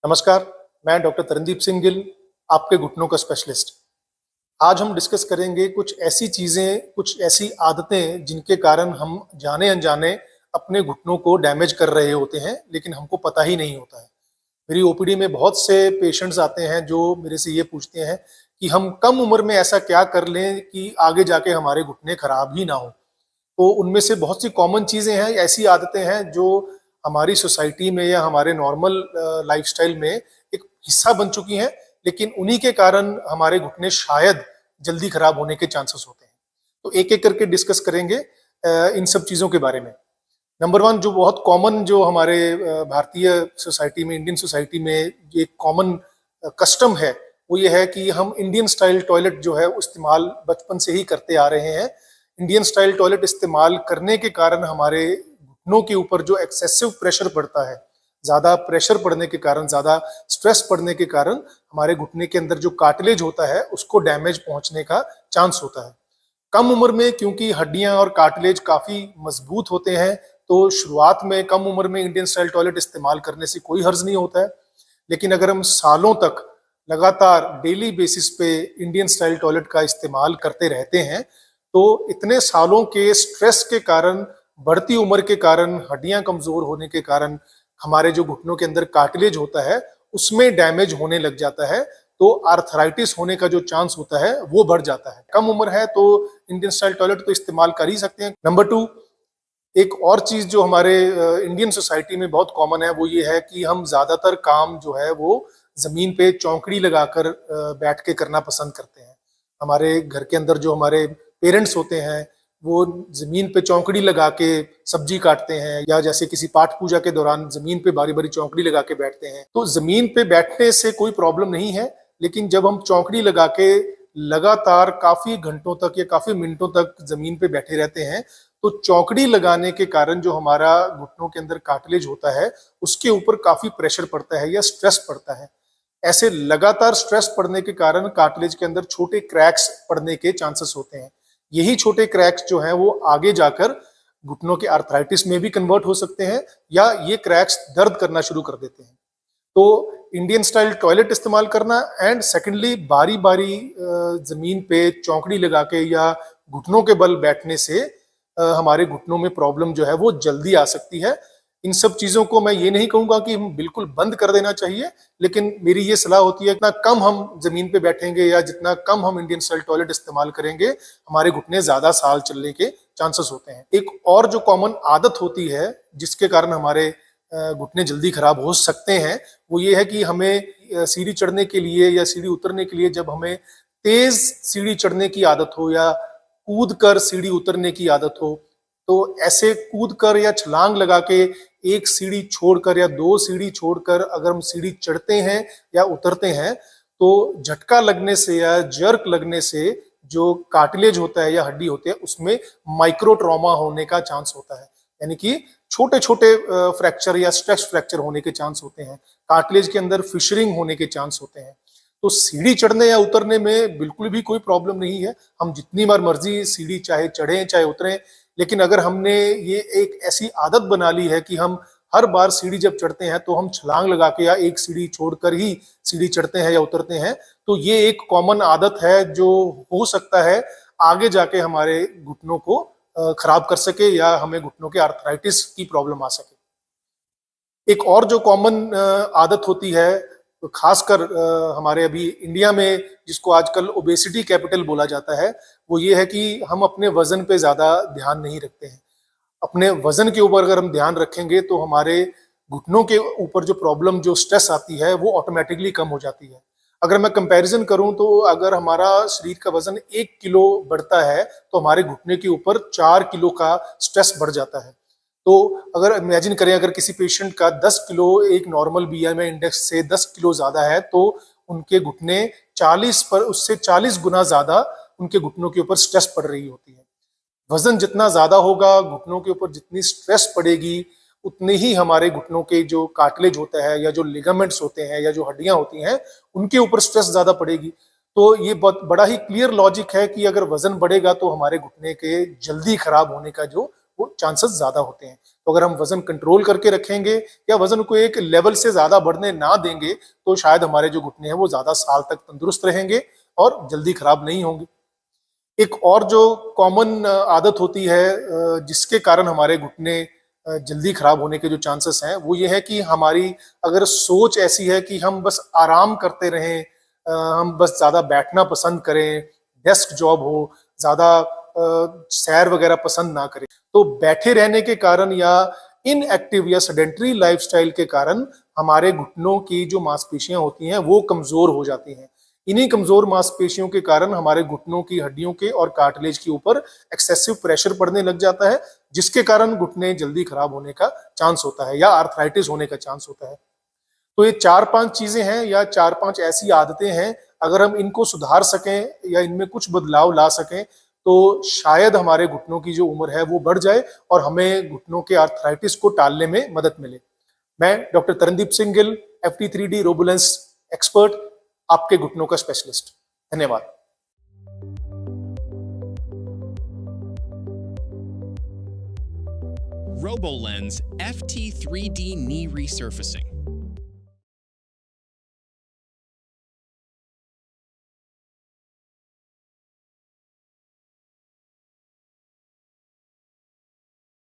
नमस्कार, मैं डॉक्टर तरनदीप सिंह गिल, आपके घुटनों का स्पेशलिस्ट। आज हम डिस्कस करेंगे कुछ ऐसी चीज़ें, कुछ ऐसी आदतें जिनके कारण हम जाने अनजाने अपने घुटनों को डैमेज कर रहे होते हैं, लेकिन हमको पता ही नहीं होता है। मेरी ओपीडी में बहुत से पेशेंट्स आते हैं जो मेरे से ये पूछते हैं कि हम कम उम्र में ऐसा क्या कर लें कि आगे जाके हमारे घुटने खराब ही ना हो। तो उनमें से बहुत सी कॉमन चीज़ें हैं, ऐसी आदतें हैं जो हमारी सोसाइटी में या हमारे नॉर्मल लाइफस्टाइल में एक हिस्सा बन चुकी हैं, लेकिन उन्हीं के कारण हमारे घुटने शायद जल्दी खराब होने के चांसेस होते हैं। तो एक एक करके डिस्कस करेंगे इन सब चीज़ों के बारे में। नंबर वन, जो बहुत कॉमन, जो हमारे भारतीय सोसाइटी में, इंडियन सोसाइटी में ये कॉमन कस्टम है, वो ये है कि हम इंडियन स्टाइल टॉयलेट जो है इस्तेमाल बचपन से ही करते आ रहे हैं। इंडियन स्टाइल टॉयलेट इस्तेमाल करने के कारण हमारे घुटनों के ऊपर जो एक्सेसिव प्रेशर पड़ता है, ज्यादा प्रेशर पड़ने के कारण, ज्यादा स्ट्रेस पड़ने के कारण हमारे घुटने के अंदर जो कार्टिलेज होता है उसको डैमेज पहुंचने का चांस होता है। कम उम्र में क्योंकि हड्डियां और कार्टिलेज काफी मजबूत होते हैं, तो शुरुआत में कम उम्र में इंडियन स्टाइल टॉयलेट इस्तेमाल करने से कोई हर्ज नहीं होता है। लेकिन अगर हम सालों तक लगातार डेली बेसिस पे इंडियन स्टाइल टॉयलेट का इस्तेमाल करते रहते हैं, तो इतने सालों के स्ट्रेस के कारण, बढ़ती उम्र के कारण, हड्डियां कमजोर होने के कारण हमारे जो घुटनों के अंदर कार्टिलेज होता है उसमें डैमेज होने लग जाता है। तो आर्थराइटिस होने का जो चांस होता है वो बढ़ जाता है। कम उम्र है तो इंडियन स्टाइल टॉयलेट तो इस्तेमाल कर ही सकते हैं। नंबर टू, एक और चीज जो हमारे इंडियन सोसाइटी में बहुत कॉमन है वो ये है कि हम ज्यादातर काम जो है वो जमीन पे चौकड़ी लगाकर बैठ के करना पसंद करते हैं। हमारे घर के अंदर जो हमारे पेरेंट्स होते हैं वो जमीन पे चौकड़ी लगा के सब्जी काटते हैं, या जैसे किसी पाठ पूजा के दौरान जमीन पे बारी बारी चौकड़ी लगा के बैठते हैं। तो जमीन पे बैठने से कोई प्रॉब्लम नहीं है, लेकिन जब हम चौकड़ी लगा के लगातार काफी घंटों तक या काफी मिनटों तक जमीन पे बैठे रहते हैं, तो चौकड़ी लगाने के कारण जो हमारा घुटनों के अंदर कार्टिलेज होता है उसके ऊपर काफी प्रेशर पड़ता है या स्ट्रेस पड़ता है। ऐसे लगातार स्ट्रेस पड़ने के कारण कार्टिलेज के अंदर छोटे क्रैक्स पड़ने के चांसेस होते हैं। यही छोटे क्रैक्स जो हैं वो आगे जाकर घुटनों के आर्थराइटिस में भी कन्वर्ट हो सकते हैं, या ये क्रैक्स दर्द करना शुरू कर देते हैं। तो इंडियन स्टाइल टॉयलेट इस्तेमाल करना, एंड सेकेंडली बारी बारी जमीन पे चौकड़ी लगा के या घुटनों के बल बैठने से हमारे घुटनों में प्रॉब्लम जो है वो जल्दी आ सकती है। इन सब चीजों को मैं ये नहीं कहूंगा कि हम बिल्कुल बंद कर देना चाहिए, लेकिन मेरी ये सलाह होती है, जितना कम हम जमीन पे बैठेंगे या जितना कम हम इंडियन स्टाइल टॉयलेट इस्तेमाल करेंगे, हमारे घुटने ज्यादा साल चलने के चांसेस होते हैं। एक और जो कॉमन आदत होती है जिसके कारण हमारे घुटने जल्दी खराब हो सकते हैं, वो ये है कि हमें सीढ़ी चढ़ने के लिए या सीढ़ी उतरने के लिए, जब हमें तेज सीढ़ी चढ़ने की आदत हो या कूद कर सीढ़ी उतरने की आदत हो, तो ऐसे कूद कर या छलांग लगा के एक सीढ़ी छोड़कर या दो सीढ़ी छोड़कर अगर हम सीढ़ी चढ़ते हैं या उतरते हैं, तो झटका लगने से या जर्क लगने से जो कार्टिलेज होता है या हड्डी होती है उसमें माइक्रो ट्रॉमा होने का चांस होता है। यानी कि छोटे छोटे फ्रैक्चर या स्ट्रेस फ्रैक्चर होने के चांस होते हैं, कार्टिलेज के अंदर फिशरिंग होने के चांस होते हैं। तो सीढ़ी चढ़ने या उतरने में बिल्कुल भी कोई प्रॉब्लम नहीं है, हम जितनी बार मर्जी सीढ़ी चाहे चढ़ें चाहे उतरें। लेकिन अगर हमने ये एक ऐसी आदत बना ली है कि हम हर बार सीढ़ी जब चढ़ते हैं तो हम छलांग लगा के या एक सीढ़ी छोड़कर ही सीढ़ी चढ़ते हैं या उतरते हैं, तो ये एक कॉमन आदत है जो हो सकता है आगे जाके हमारे घुटनों को खराब कर सके या हमें घुटनों के आर्थराइटिस की प्रॉब्लम आ सके। एक और जो कॉमन आदत होती है, खासकर हमारे अभी इंडिया में जिसको आजकल ओबेसिटी कैपिटल बोला जाता है, वो ये है कि हम अपने वजन पे ज्यादा ध्यान नहीं रखते हैं। अपने वजन के ऊपर अगर हम ध्यान रखेंगे तो हमारे घुटनों के ऊपर जो प्रॉब्लम, जो स्ट्रेस आती है वो ऑटोमेटिकली कम हो जाती है। अगर मैं कंपैरिजन करूं तो अगर हमारा शरीर का वजन 1 किलो बढ़ता है तो हमारे घुटने के ऊपर 4 किलो का स्ट्रेस बढ़ जाता है। तो अगर इमेजिन करें, अगर किसी पेशेंट का 10 किलो एक नॉर्मल बीएमआई इंडेक्स से 10 किलो ज्यादा है, तो उनके घुटने 40 पर उससे 40 गुना ज्यादा उनके घुटनों के ऊपर स्ट्रेस पड़ रही होती है। वजन जितना ज्यादा होगा, घुटनों के ऊपर जितनी स्ट्रेस पड़ेगी, उतने ही हमारे घुटनों के जो कार्टिलेज होता है या जो लिगामेंट्स होते हैं या जो हड्डियां होती हैं उनके ऊपर स्ट्रेस ज्यादा पड़ेगी। तो ये बहुत बड़ा ही क्लियर लॉजिक है कि अगर वजन बढ़ेगा तो हमारे घुटने के जल्दी खराब होने का जो वो चांसेस ज्यादा होते हैं। तो अगर हम वजन कंट्रोल करके रखेंगे या वजन को एक लेवल से ज्यादा बढ़ने ना देंगे तो शायद हमारे जो घुटने हैं वो ज्यादा साल तक तंदुरुस्त रहेंगे और जल्दी खराब नहीं होंगे। एक और जो कॉमन आदत होती है जिसके कारण हमारे घुटने जल्दी खराब होने के जो चांसेस हैं वो ये है कि हमारी अगर सोच ऐसी है कि हम बस आराम करते रहें, हम बस ज्यादा बैठना पसंद करें, डेस्क जॉब हो, ज्यादा सैर वगैरह पसंद ना करें, तो बैठे रहने के कारण या इनएक्टिव या सेडेंटरी लाइफस्टाइल के कारण हमारे घुटनों की जो मांसपेशियां होती हैं वो कमजोर हो जाती हैं। इन्हीं कमजोर मांसपेशियों के कारण हमारे घुटनों की हड्डियों के और कार्टिलेज के ऊपर एक्सेसिव प्रेशर पड़ने लग जाता है, जिसके कारण घुटने जल्दी खराब होने का चांस होता है या आर्थराइटिस होने का चांस होता है। तो ये 4-5 चीजें हैं या 4-5 ऐसी आदतें हैं, अगर हम इनको सुधार सकें या इनमें कुछ बदलाव ला सकें तो शायद हमारे घुटनों की जो उम्र है वो बढ़ जाए और हमें घुटनों के आर्थराइटिस को टालने में मदद मिले। मैं डॉक्टर तरनदीप सिंह गिल, FT3D रोबुलेंस एक्सपर्ट, आपके घुटनों का स्पेशलिस्ट। धन्यवाद। RoboLens FT3D knee resurfacing.